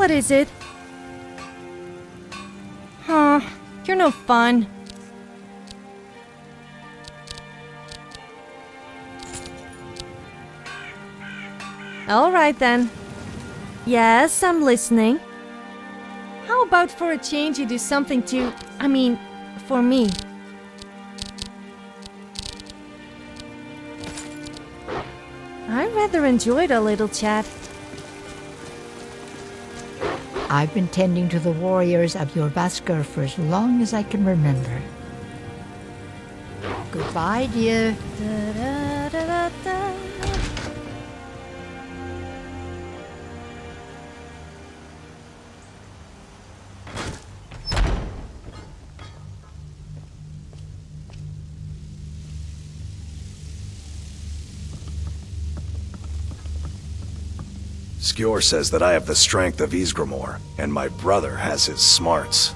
What is it? Huh, you're no fun. Alright then. Yes, I'm listening. How about for a change you do something for me? I rather enjoyed a little chat. I've been tending to the warriors of your Vasker for as long as I can remember. Goodbye, dear. Da-da-da-da-da. Skjor says that I have the strength of Ysgramor, and my brother has his smarts.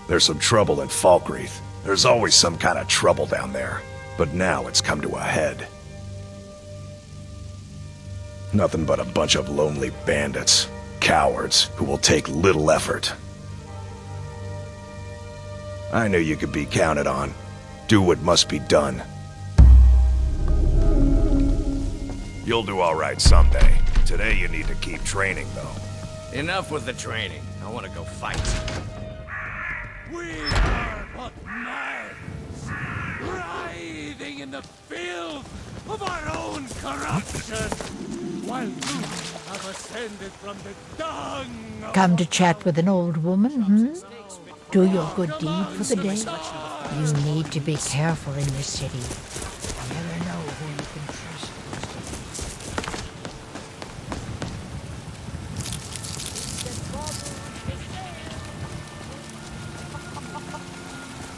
There's some trouble in Falkreath. There's always some kind of trouble down there, but now it's come to a head. Nothing but a bunch of lonely bandits, cowards, who will take little effort. I knew you could be counted on. Do what must be done. You'll do all right someday. Today you need to keep training, though. Enough with the training. I want to go fight. We are but minds, writhing in the filth of our own corruption, while you have ascended from the dung of... Come to chat with an old woman, hmm? Do your good deed for the day? You need to be careful in this city. You never know who you can trust.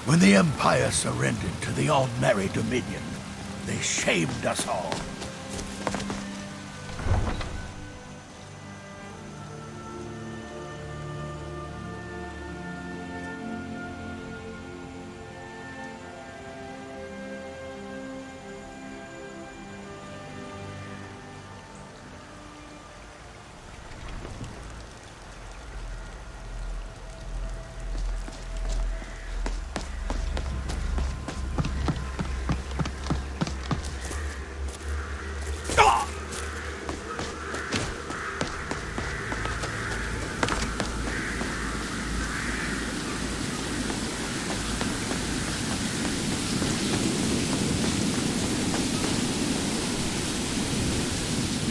When the Empire surrendered to the Aldmeri Dominion, they shamed us all.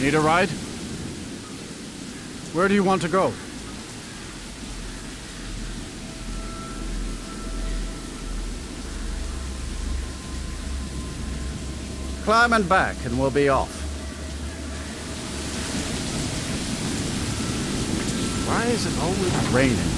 Need a ride? Where do you want to go? Climb and back and we'll be off. Why is it always raining?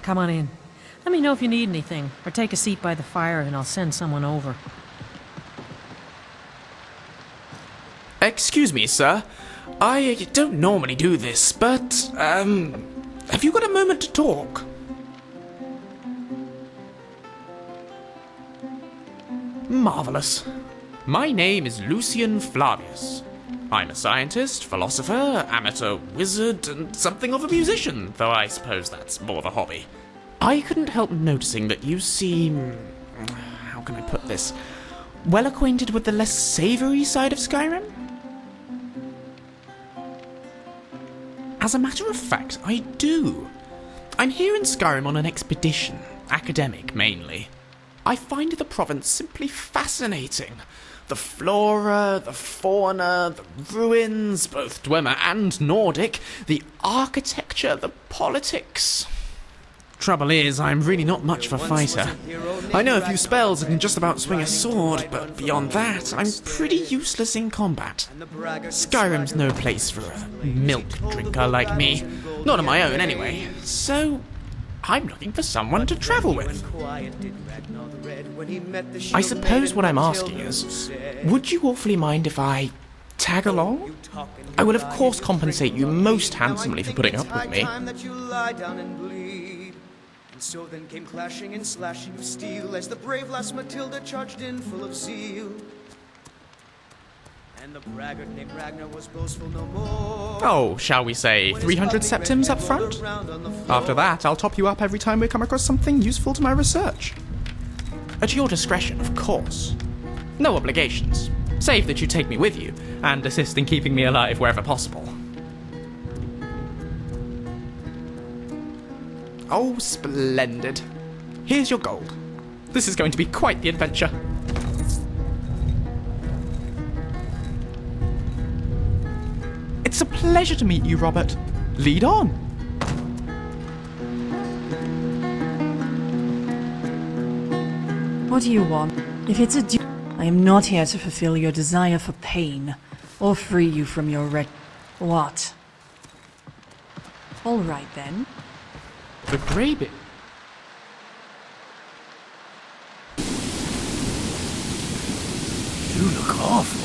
Come on in. Let me know if you need anything, or take a seat by the fire and I'll send someone over. Excuse me, sir. I don't normally do this, but, have you got a moment to talk? Marvelous. My name is Lucien Flavius. I'm a scientist, philosopher, amateur wizard, and something of a musician, though I suppose that's more of a hobby. I couldn't help noticing that you seem... how can I put this? Well acquainted with the less savory side of Skyrim? As a matter of fact, I do. I'm here in Skyrim on an expedition, academic mainly. I find the province simply fascinating. The flora, the fauna, the ruins, both Dwemer and Nordic, the architecture, the politics. Trouble is, I'm really not much of a fighter. I know a few spells and can just about swing a sword, but beyond that, I'm pretty useless in combat. Skyrim's no place for a milk drinker like me. Not on my own, anyway. So, I'm looking for someone to travel with. I suppose what I'm asking is, would you awfully mind if I tag along? I will of course compensate you most handsomely for putting up with me. So then came clashing and slashing of steel as the brave lass Matilda charged in full of zeal. And the braggart named Ragnar was boastful no more. Oh, shall we say 300 septims up front? After that, I'll top you up every time we come across something useful to my research. At your discretion, of course. No obligations, save that you take me with you and assist in keeping me alive wherever possible. Oh, splendid. Here's your gold. This is going to be quite the adventure. It's a pleasure to meet you, Robert. Lead on. What do you want? If it's a I am not here to fulfill your desire for pain, or free you from your What? All right, then. The grey bit. You look awful.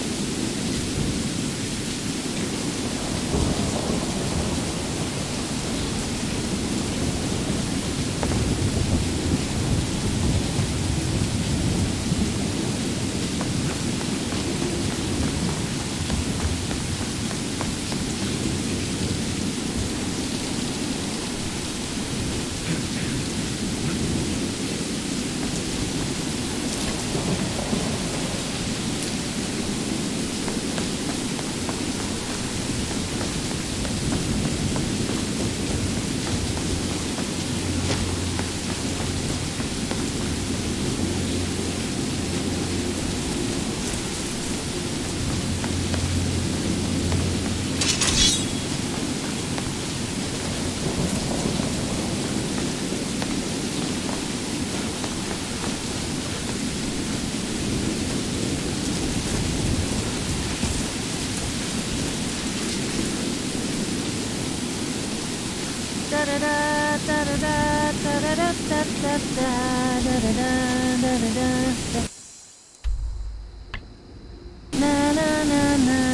Na na na na.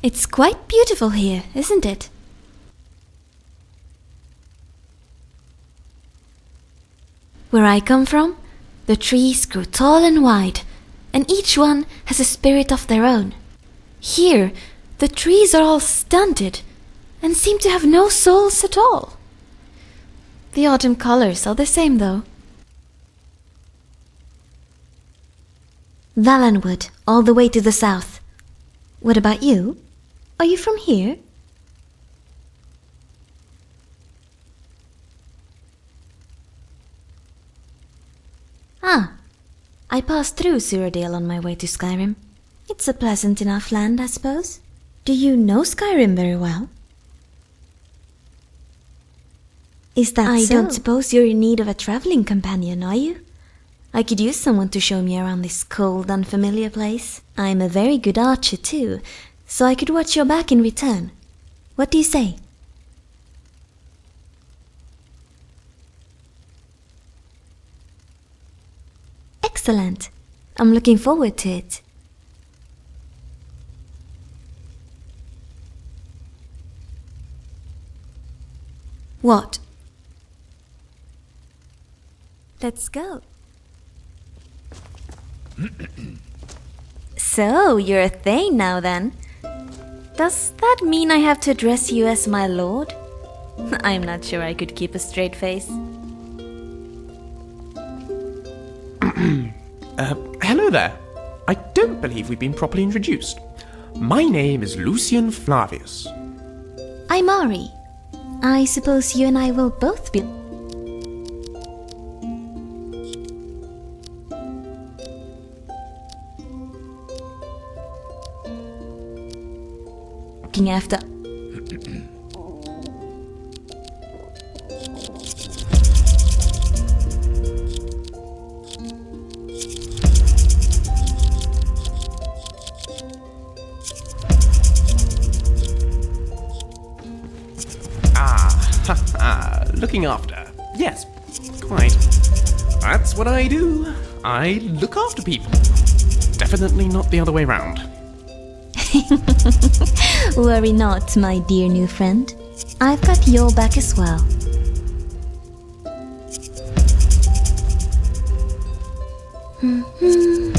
It's quite beautiful here, isn't it? Where I come from, the trees grow tall and wide, and each one has a spirit of their own. Here, the trees are all stunted and seem to have no souls at all. The autumn colors are the same, though. Valenwood, all the way to the south. What about you? Are you from here? Ah, I passed through Suradale on my way to Skyrim. It's a pleasant enough land, I suppose. Do you know Skyrim very well? Is that I don't suppose you're in need of a traveling companion, are you? I could use someone to show me around this cold, unfamiliar place. I'm a very good archer too, so I could watch your back in return. What do you say? Excellent. I'm looking forward to it. What? Let's go. So, you're a Thane now then. Does that mean I have to address you as my lord? I'm not sure I could keep a straight face. Hello there. I don't believe we've been properly introduced. My name is Lucien Flavius. I'm Auri. I suppose you and I will both be looking after. Looking after. Yes, quite. That's what I do. I look after people. Definitely not the other way round. Worry not, my dear new friend. I've got your back as well.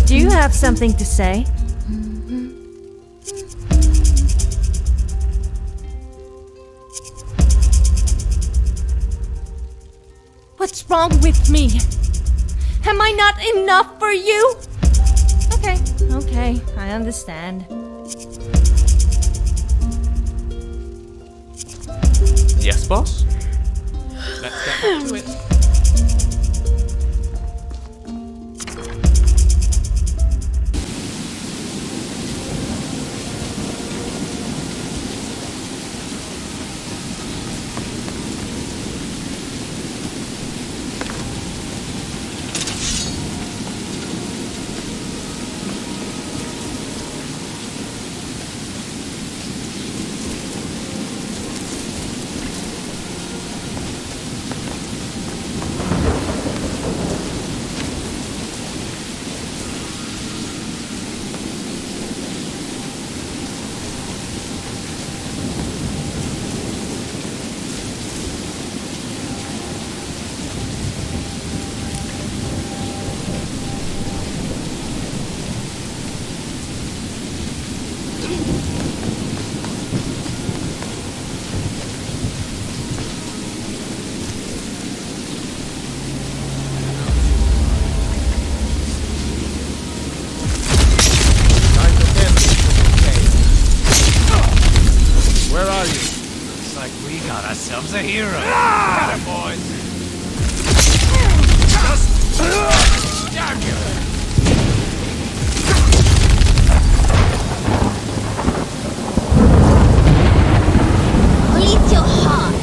Do you have something to say? What's wrong with me? Am I not enough for you? Okay, I understand. Yes, boss? Let's get back to it. Ourselves a hero. Got it, boys. Damn you. Bleed your heart.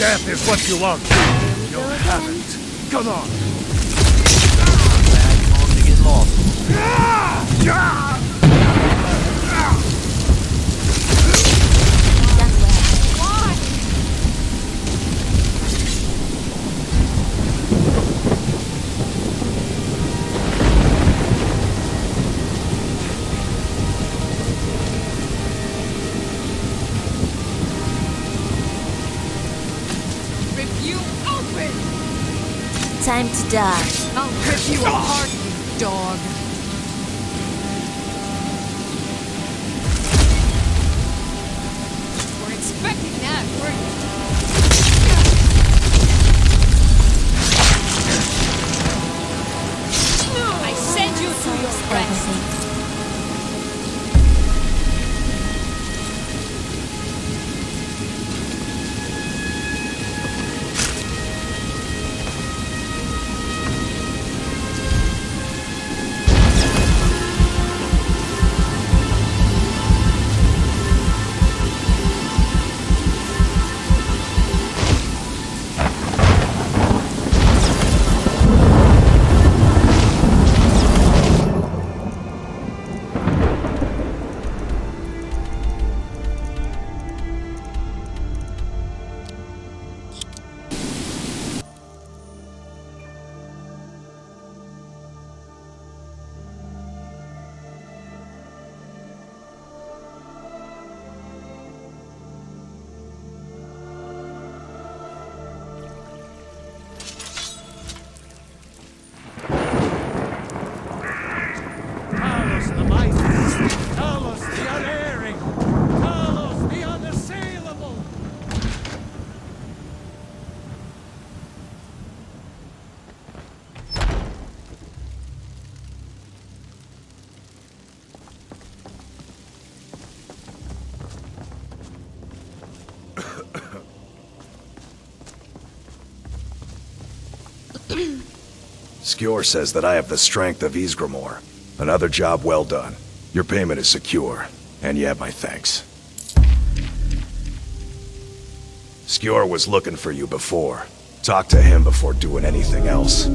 Death is what you want. You haven't. Come on. To get lost. Time to die. I'll rip you apart, you dog. We're expecting that, weren't we? I send you to your rest. Skjor says that I have the strength of Ysgramor. Another job well done. Your payment is secure, and you have my thanks. Skjor was looking for you before. Talk to him before doing anything else.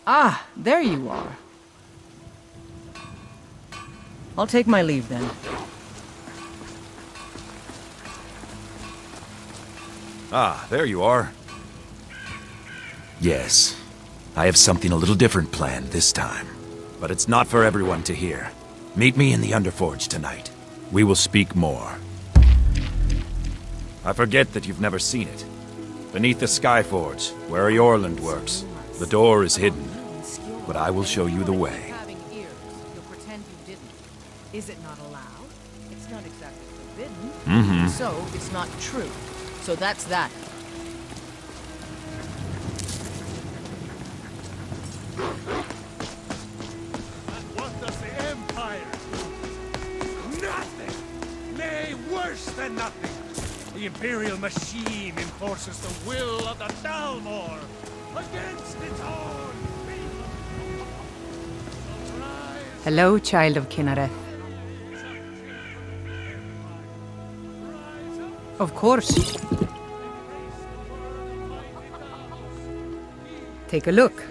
Ah, there you are. I'll take my leave then. Ah, there you are. Yes, I have something a little different planned this time. But it's not for everyone to hear. Meet me in the Underforge tonight. We will speak more. I forget that you've never seen it. Beneath the Skyforge, where Eorland works, the door is hidden. But I will show you the way. Having ears, you'll pretend you didn't. Is it not allowed? It's not exactly forbidden. Mm-hmm. So it's not true. So that's that. And what does the Empire do? Nothing! Nay, worse than nothing! The Imperial machine enforces the will of the Dalmor against its own people. So rise. Hello, child of Kinnareth. Of course. Take a look.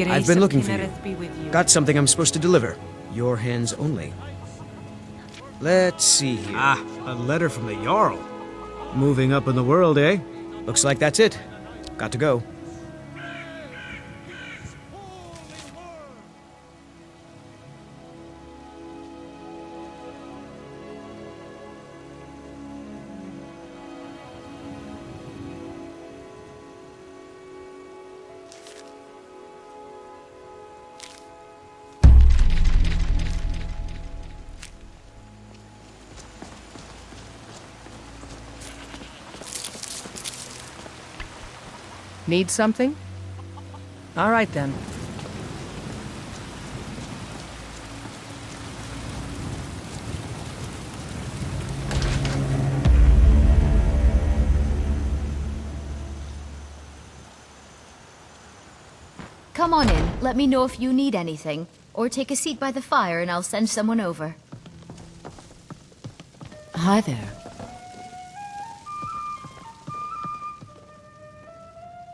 I've been looking for you. Got something I'm supposed to deliver. Your hands only. Let's see here. Ah, a letter from the Jarl. Moving up in the world, eh? Looks like that's it. Got to go. Need something? All right then. Come on in. Let me know if you need anything. Or take a seat by the fire and I'll send someone over. Hi there.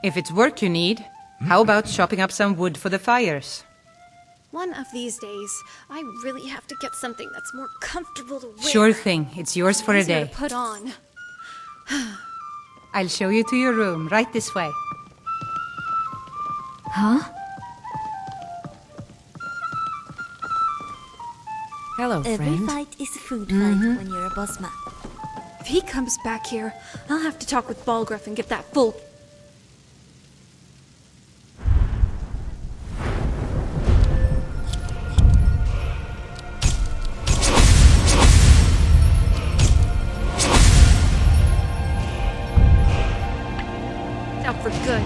If it's work you need, how about chopping up some wood for the fires? One of these days, I really have to get something that's more comfortable to wear. Sure thing. It's yours for a Easier day. to put on. I'll show you to your room, right this way. Huh? Hello, Every friend. fight is a food fight when you're a bossman. If he comes back here, I'll have to talk with Balgruff and get that full... out for good.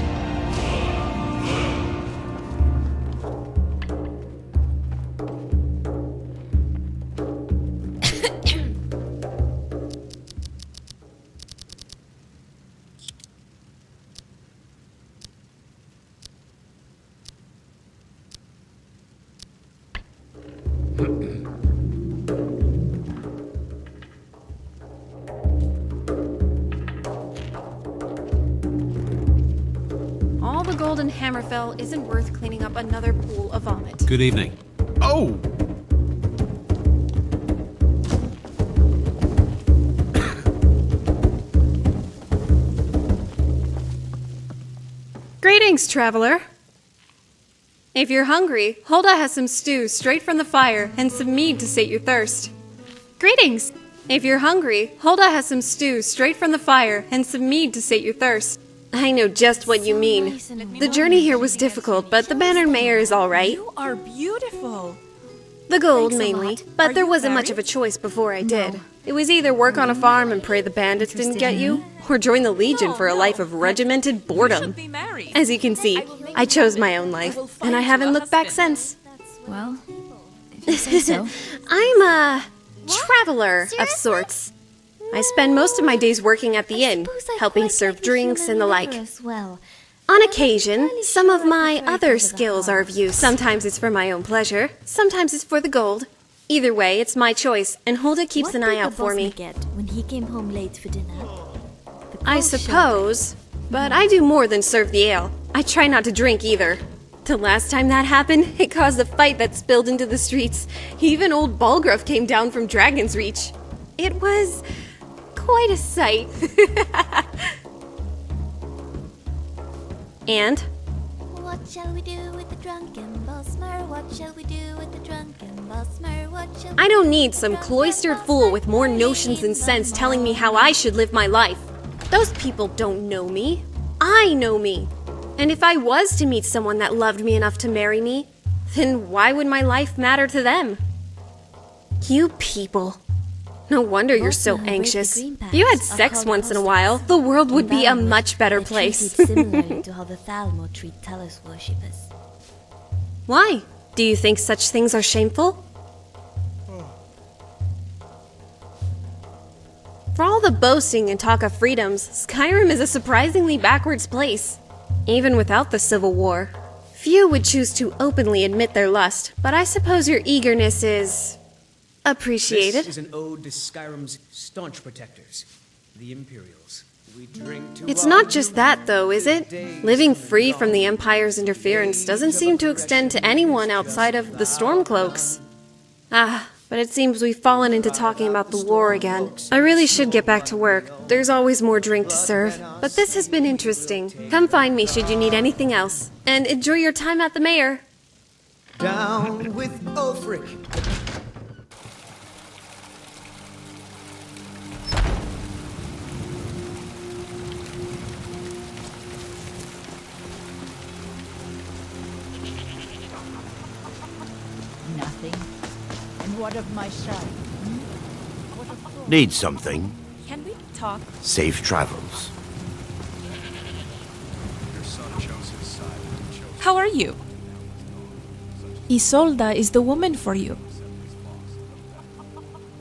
All the gold in Hammerfell isn't worth cleaning up another pool of vomit. Good evening. Oh! Greetings, traveler. If you're hungry, Hulda has some stew straight from the fire and some mead to sate your thirst. Greetings! If you're hungry, Hulda has some stew straight from the fire and some mead to sate your thirst. I know just what you mean. The journey here was difficult, but the Bannered Mayor is all right. You are beautiful. The gold, Thanks a mainly. lot. But Are there you wasn't much married? of a choice before I did. It was either work on a farm and pray the bandits didn't get you, or join the Legion for a life of regimented boredom. As you can see, I chose my own life, and I haven't looked back since. Well, if you say so. I'm a traveler of sorts. I spend most of my days working at the inn, helping serve drinks and the like. Well, On occasion, some of my other skills are of use. Sometimes it's for my own pleasure, sometimes it's for the gold. Either way, it's my choice, and Hulda keeps an eye out for me. Get when he came home late for dinner? I suppose, but I do more than serve the ale. I try not to drink either. The last time that happened, it caused a fight that spilled into the streets. Even old Balgruff came down from Dragon's Reach. It was quite a sight. And? What shall we do with the drunken bossmer? What shall we do with the drunken bossmer? What shall we I don't need some cloistered fool with more notions than sense telling me how I should live my life. Those people don't know me. I know me. And if I was to meet someone that loved me enough to marry me, then why would my life matter to them? You people. No wonder you're so anxious. If you had sex once in a while, the world would be a much better place. similarly to how the Thalmor treat Talos worshippers? Why? Do you think such things are shameful? For all the boasting and talk of freedoms, Skyrim is a surprisingly backwards place. Even without the Civil War. Few would choose to openly admit their lust, but I suppose your eagerness is appreciated. This is an ode to Skyrim's staunch protectors, the Imperials. We drink to It's not just that, though, is it? Living free from the Empire's interference doesn't seem to extend to anyone outside of the Stormcloaks. Ah, but it seems we've fallen into talking about the war again. I really should get back to work. There's always more drink to serve. But this has been interesting. Come find me should you need anything else. And enjoy your time at the mayor. Down with Ulfric. Nothing. And what of my son? Need something? Can we talk? Safe travels. Your son chose his side. How are you? Isolda is the woman for you.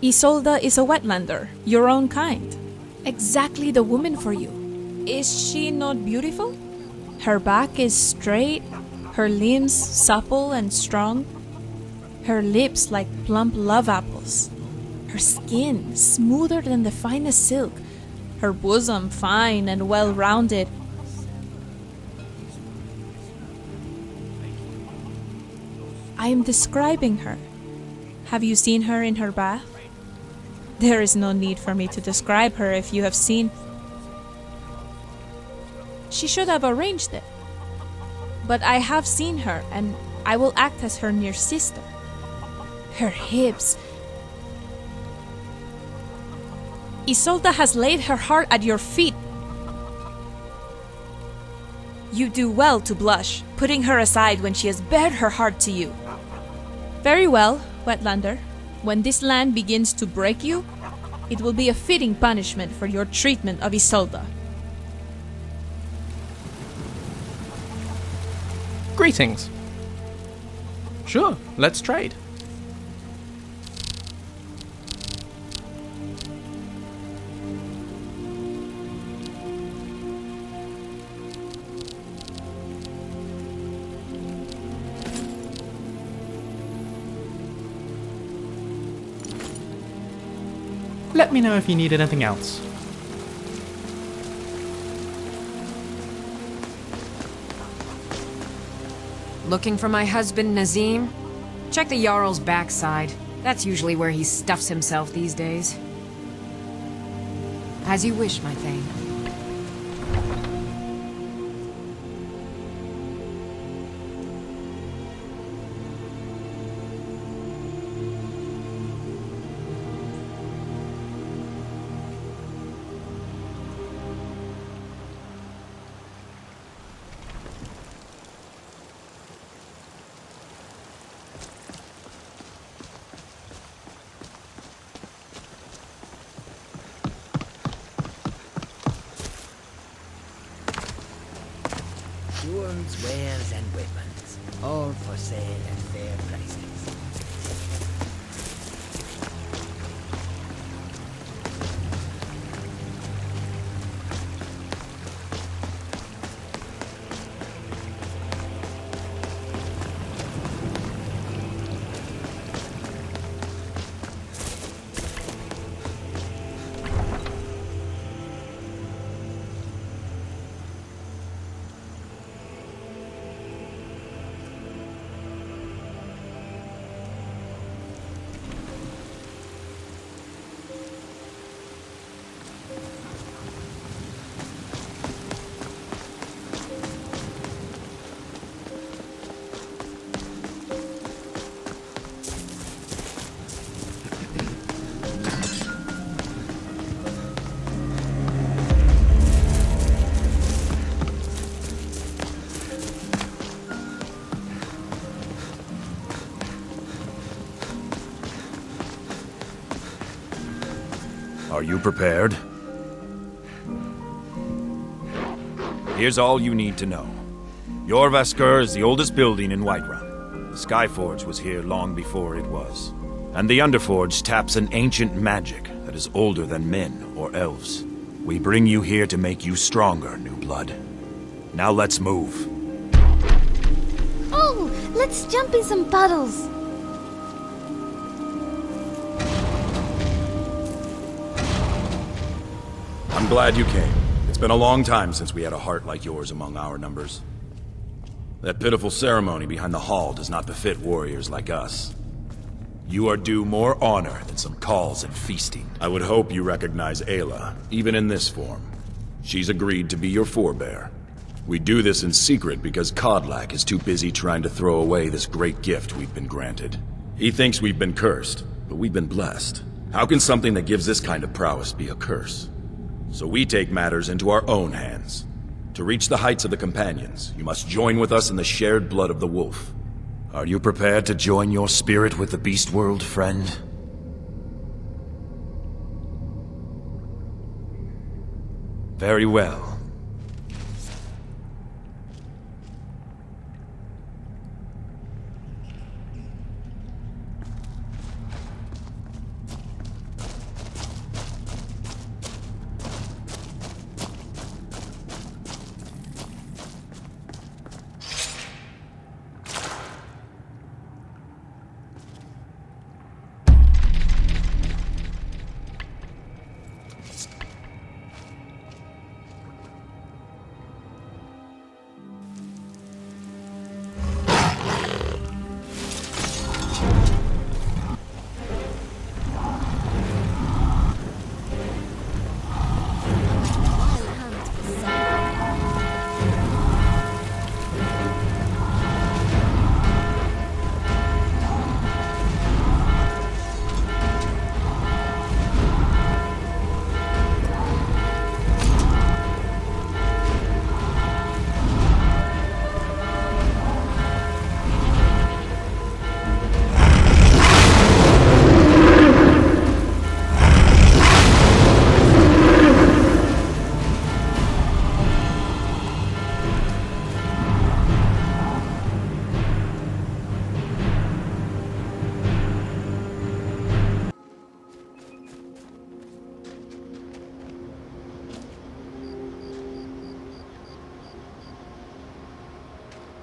Isolda is a wetlander, your own kind. Exactly the woman for you. Is she not beautiful? Her back is straight, her limbs supple and strong, her lips like plump love apples, her skin smoother than the finest silk, her bosom fine and well-rounded. I am describing her. Have you seen her in her bath? There is no need for me to describe her if you have seen. She should have arranged it. But I have seen her, and I will act as her near sister. Her hips. Isolda has laid her heart at your feet. You do well to blush, putting her aside when she has bared her heart to you. Very well, Wetlander. When this land begins to break you, it will be a fitting punishment for your treatment of Isolda. Greetings. Sure, let's trade. Let me know if you need anything else. Looking for my husband, Nazim? Check the Jarl's backside. That's usually where he stuffs himself these days. As you wish, my thane. Jewels, wares, and weapons, all for sale at fair prices. Are you prepared? Here's all you need to know. Jorvaskr is the oldest building in Whiterun. The Skyforge was here long before it was. And the Underforge taps an ancient magic that is older than men or elves. We bring you here to make you stronger, new blood. Now let's move. Oh, let's jump in some puddles. I'm glad you came. It's been a long time since we had a heart like yours among our numbers. That pitiful ceremony behind the hall does not befit warriors like us. You are due more honor than some calls and feasting. I would hope you recognize Ayla, even in this form. She's agreed to be your forebear. We do this in secret because Kodlak is too busy trying to throw away this great gift we've been granted. He thinks we've been cursed, but we've been blessed. How can something that gives this kind of prowess be a curse? So we take matters into our own hands. To reach the heights of the Companions, you must join with us in the shared blood of the wolf. Are you prepared to join your spirit with the beast world, friend? Very well.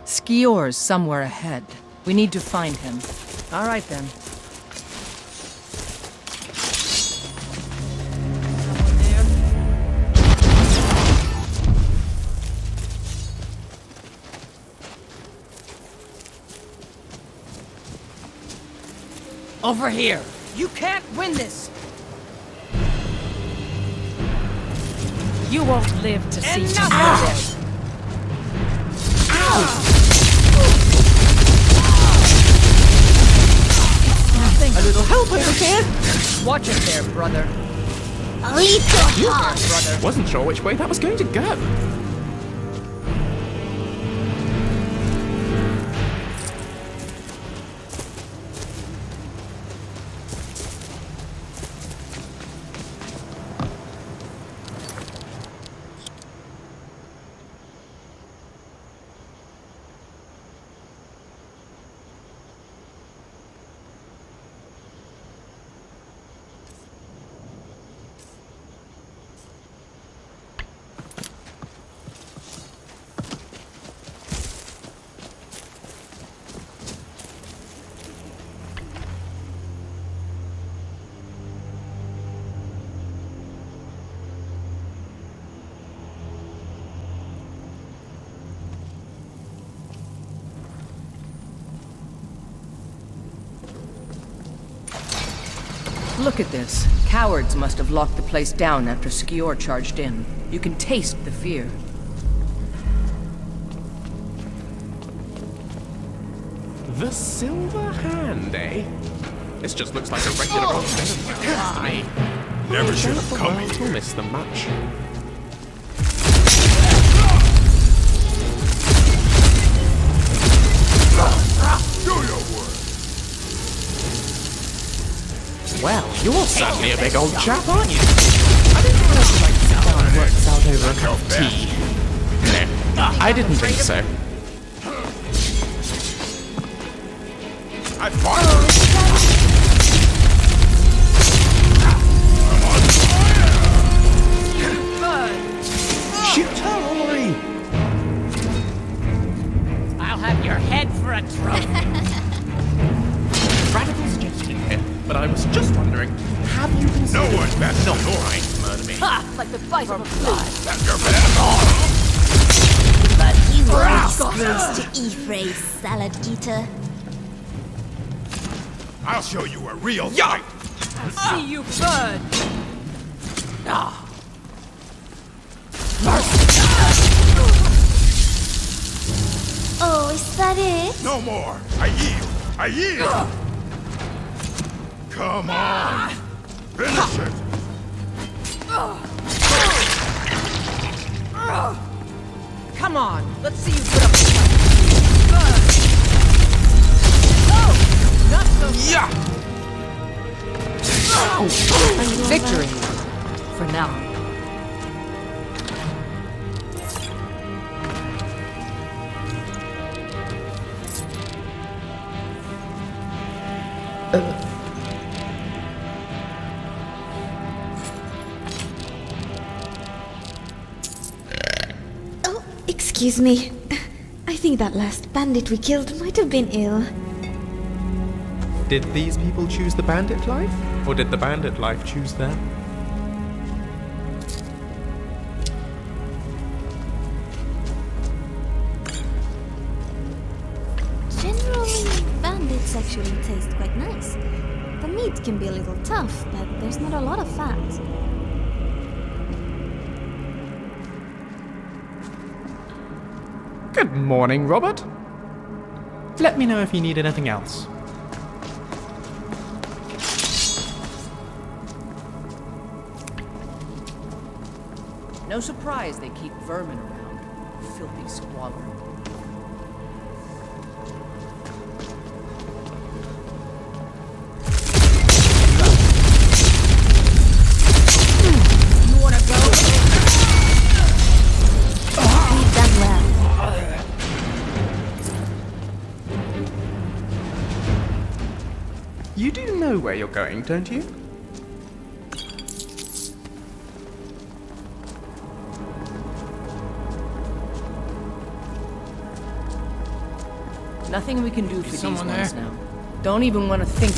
Skior's somewhere ahead. We need to find him. All right, then. Over here! You can't win this! You won't live to see tomorrow. A little help over here. Watch it there, brother. I'll eat your heart. Brother. Wasn't sure which way that was going to go. Look at this. Cowards must have locked the place down after Skior charged in. You can taste the fear. The Silver Hand, eh? This just looks like a regular old bed of weapons to me. Never should have come here. We'll miss them much. Do your work. Well, you're certainly a big old chap, aren't you? I didn't realize you like to sit down and work this out over a cup of tea. No, I didn't think so. I fought. Shoot her, Auri! I'll have your head for a trophy. Radical suggestion here, but I was just wondering, have you considered... No one's best not Auri. trying to murder me? Ha! Like the bite of a fly. That's your best. But you are disgrace to Ephraim's salad eater. I'll show you a real fight. I'll see you burn. Oh, is that it? No more. I yield. I yield. Come on. Finish it. Come on, let's see you put up a fight. Oh, not so fast. Victory. For now. Excuse me. I think that last bandit we killed might have been ill. Did these people choose the bandit life? Or did the bandit life choose them? Generally, bandits actually taste quite nice. The meat can be a little tough, but there's not a lot of fat. Good morning, Robert. Let me know if you need anything else. No surprise they keep vermin around. Filthy squalor. You wanna go? We've done well. You do know where you're going, don't you? Nothing we can do for these ones now. Don't even want to think.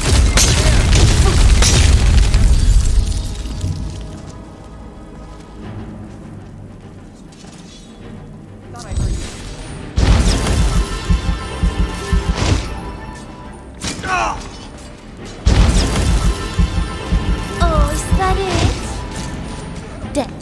Oh, is that it? Death.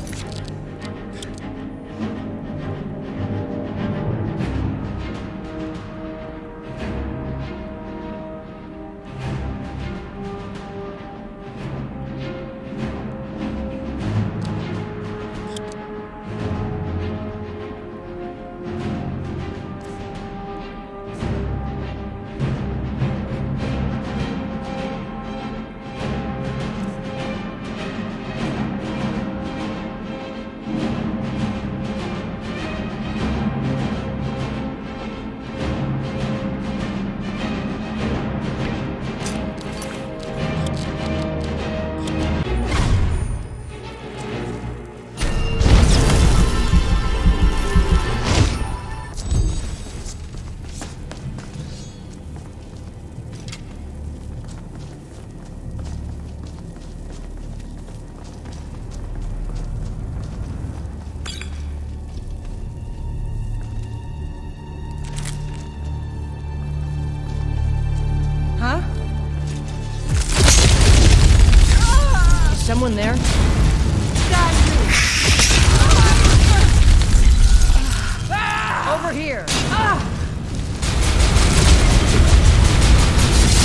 Someone there? Over here!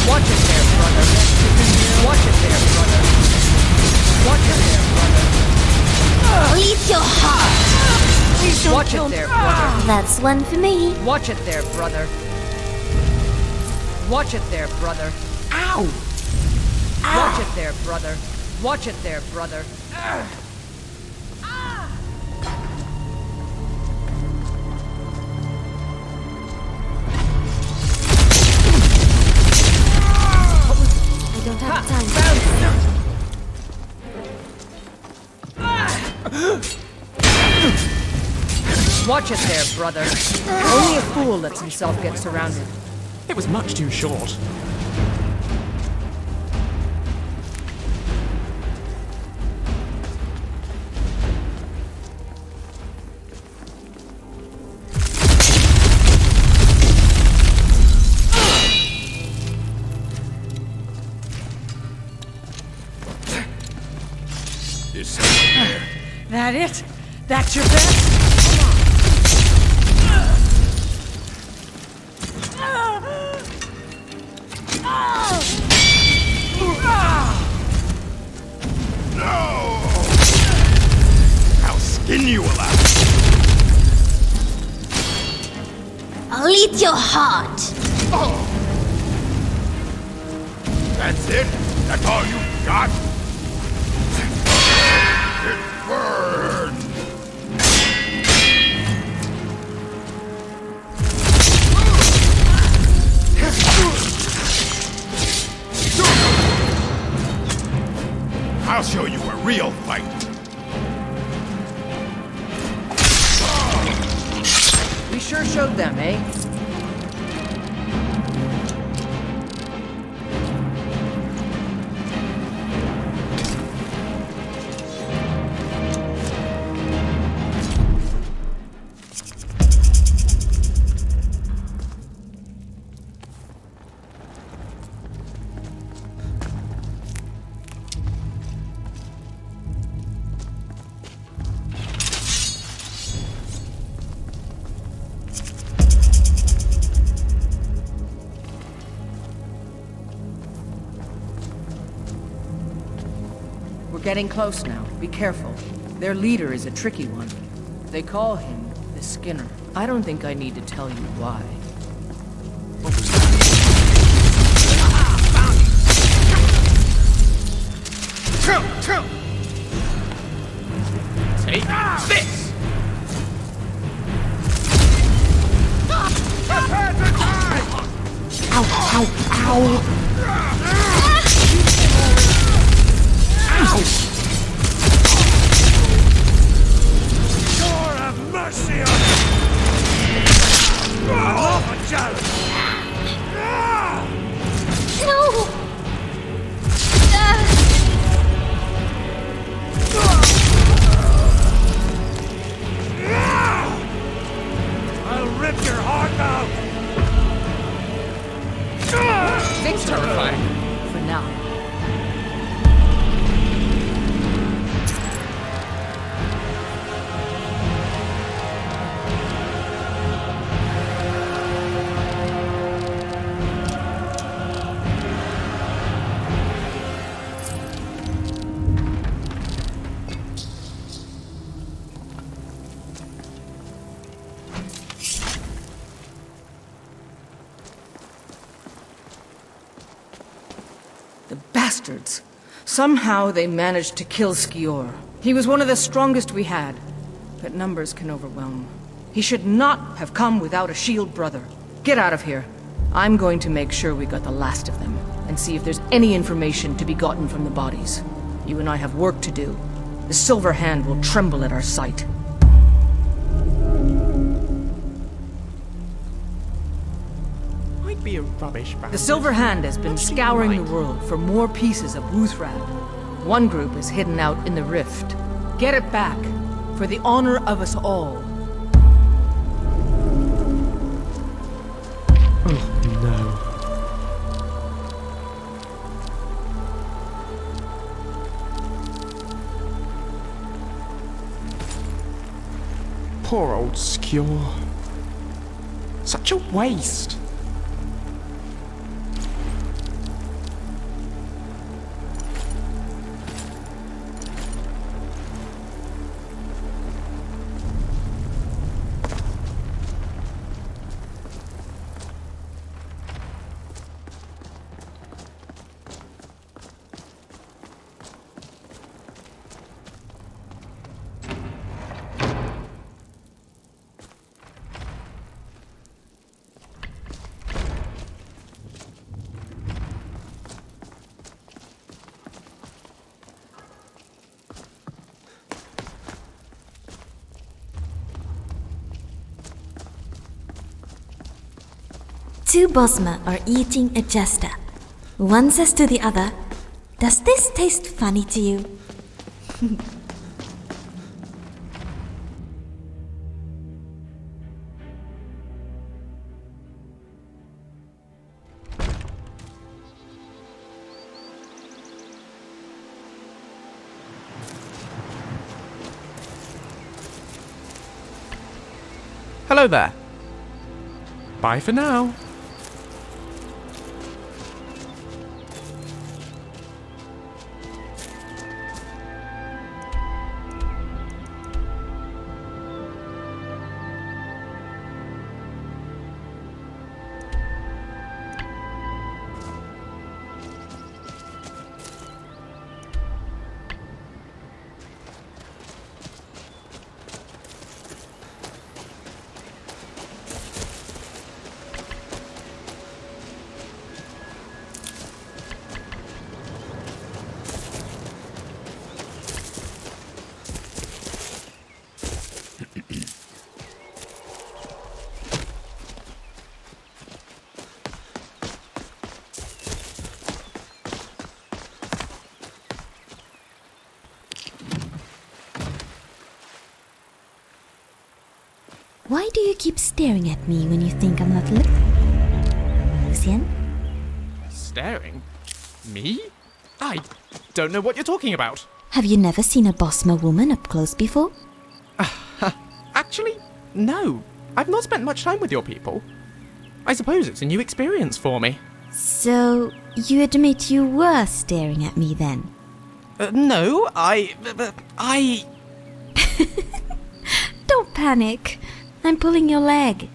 Watch it there, brother. Watch it there, brother. Watch it there, brother. Eat your heart! Please don't watch it there, brother. That's one for me. Watch it there, brother. Watch it there, brother. Ow! Watch it there, brother. Watch it there, brother. I don't have time. Watch it there, brother. Only a fool lets himself get surrounded. It was much too short. This is That it? That's your best? I'll skin you alive. I'll eat your heart. That's it? That's all you got? It burns. I'll show you a real fight. We sure showed them, eh? We're getting close now. Be careful. Their leader is a tricky one. They call him the Skinner. I don't think I need to tell you why. What was that? Take this! Ow, ow, ow! Lord have mercy on me! I love a challenge! No! I'll rip your heart out! Victory. Terrifying. For now. The bastards. Somehow they managed to kill Skior. He was one of the strongest we had, but numbers can overwhelm. He should not have come without a shield brother. Get out of here. I'm going to make sure we got the last of them, and see if there's any information to be gotten from the bodies. You and I have work to do. The Silver Hand will tremble at our sight. Might be a rubbish band. The Silver Hand has been scouring the world for more pieces of Wuthrad. One group is hidden out in the Rift. Get it back, for the honor of us all. Oh no. Poor old Skior. Such a waste. Two Bosma are eating a jester. One says to the other, "Does this taste funny to you?" Hello there. Bye for now. Why do you keep staring at me when you think I'm not looking? Lucien? Staring? Me? I don't know what you're talking about. Have you never seen a Bosma woman up close before? Actually, no. I've not spent much time with your people. I suppose it's a new experience for me. So, you admit you were staring at me then? No, I... Don't panic. I'm pulling your leg.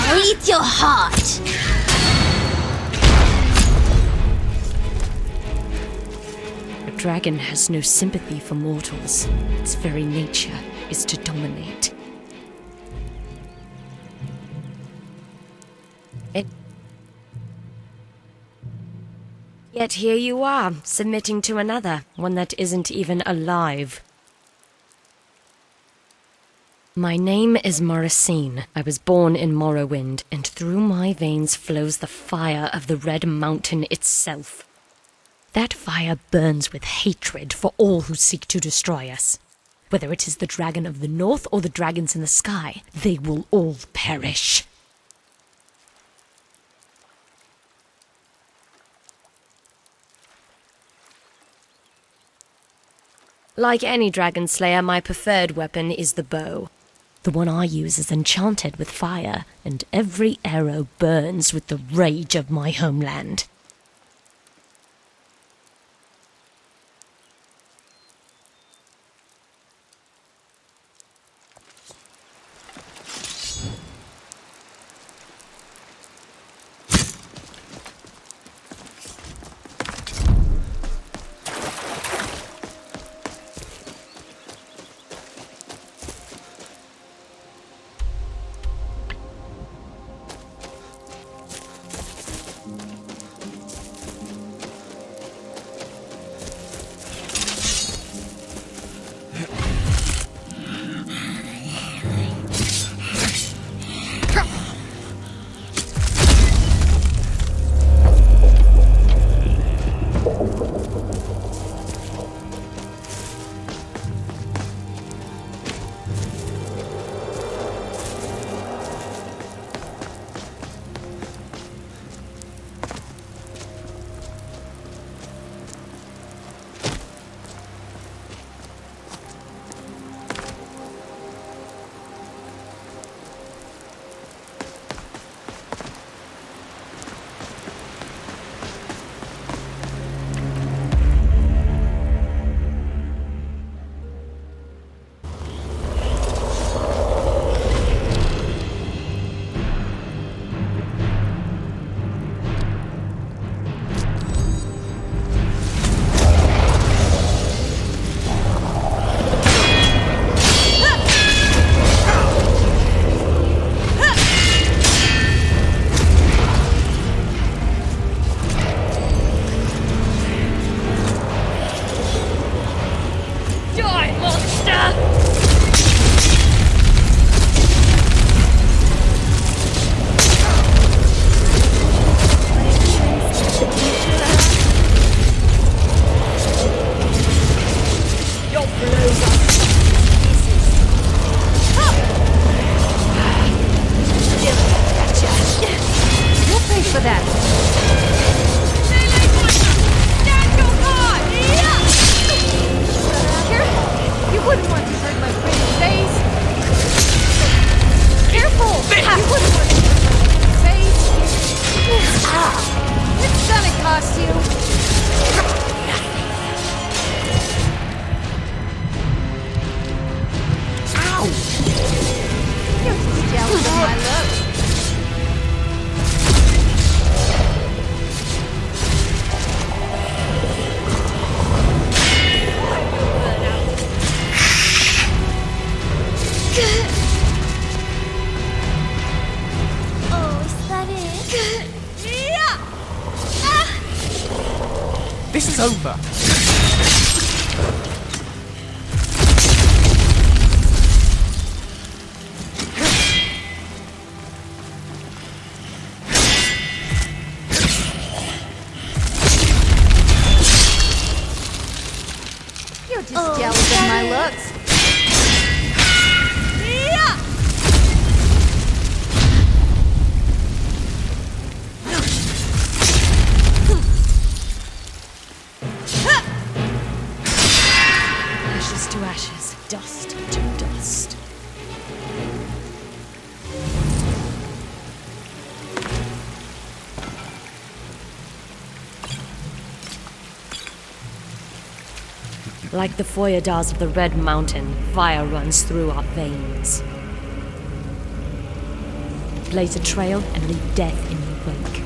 I'll eat your heart! A dragon has no sympathy for mortals. Its very nature is to dominate. Yet here you are, submitting to another, one that isn't even alive. My name is Morricine. I was born in Morrowind, and through my veins flows the fire of the Red Mountain itself. That fire burns with hatred for all who seek to destroy us. Whether it is the dragon of the north or the dragons in the sky, they will all perish. Like any dragon slayer, my preferred weapon is the bow. The one I use is enchanted with fire, and every arrow burns with the rage of my homeland. wouldn't want to hurt my pretty face. Careful! You wouldn't want to hurt my pretty face. It's gonna cost you. Ow! You're just jealous of my looks. Oh, is that it? This is over. You're just jealous of my looks. Ashes to ashes, dust to dust. Like the foyadars of the Red Mountain, fire runs through our veins. Blaze a trail and leave death in your wake.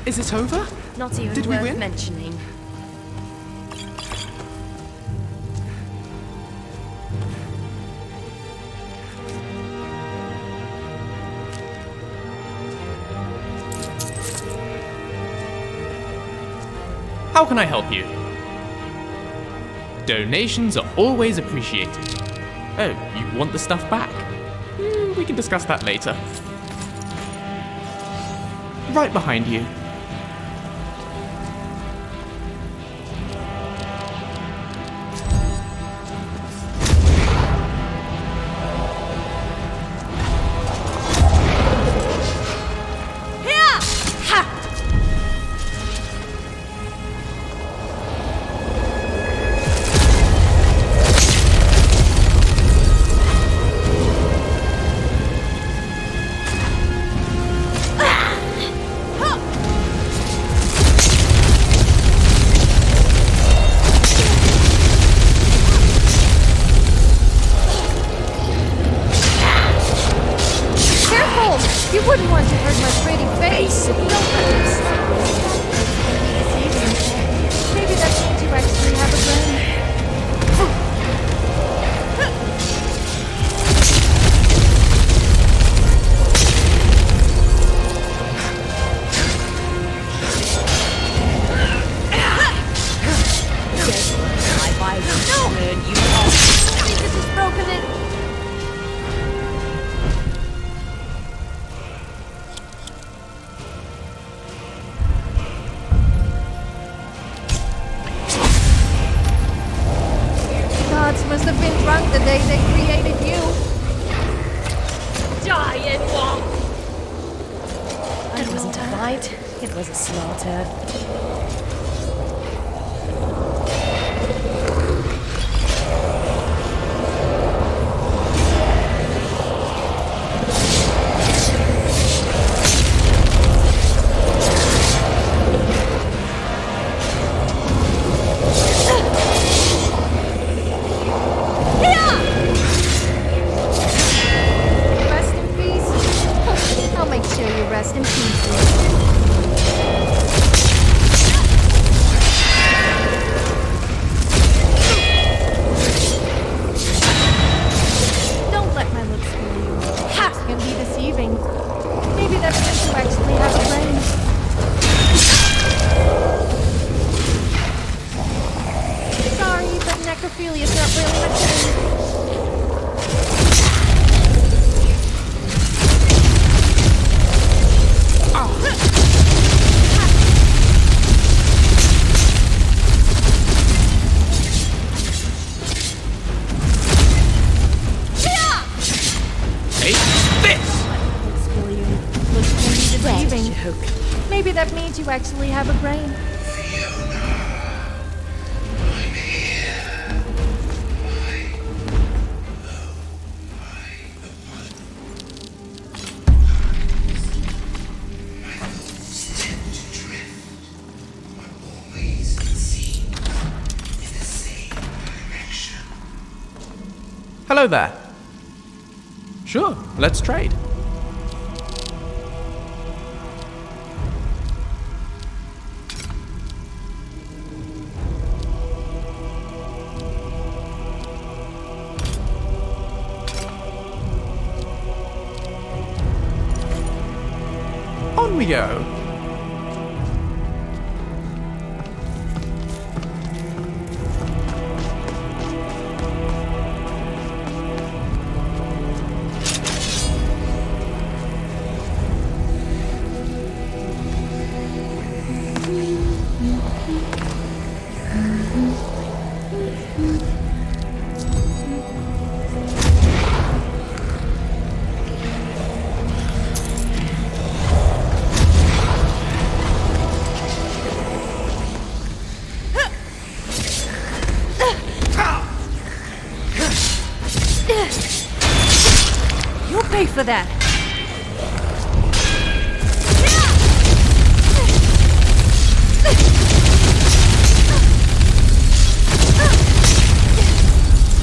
Is it over? Not even Did we worth win? mentioning. How can I help you? Donations are always appreciated. Oh, you want the stuff back? We can discuss that later. Right behind you. You wouldn't want to hurt my pretty face. Maybe that means you actually have a gun. My will turn you off. I think this has broken it. Gods must have been drunk the day they created you. Die and walk! It wasn't a fight, it was a slaughter. Rest in peace. I'll make sure you rest in peace. hope. Maybe that means you actually have a brain. Hello there. Sure, let's trade. On we go. You'll pay for that.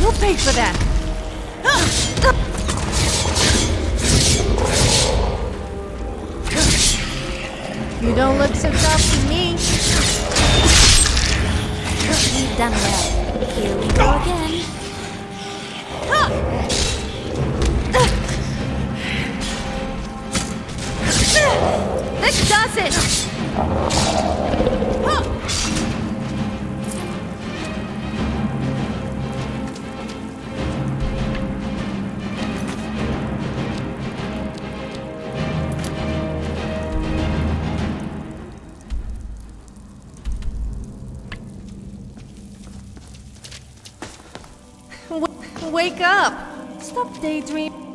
You'll pay for that. You don't look so tough to me. You've done well. Here we go again. This does it! Wake up! Stop daydreaming.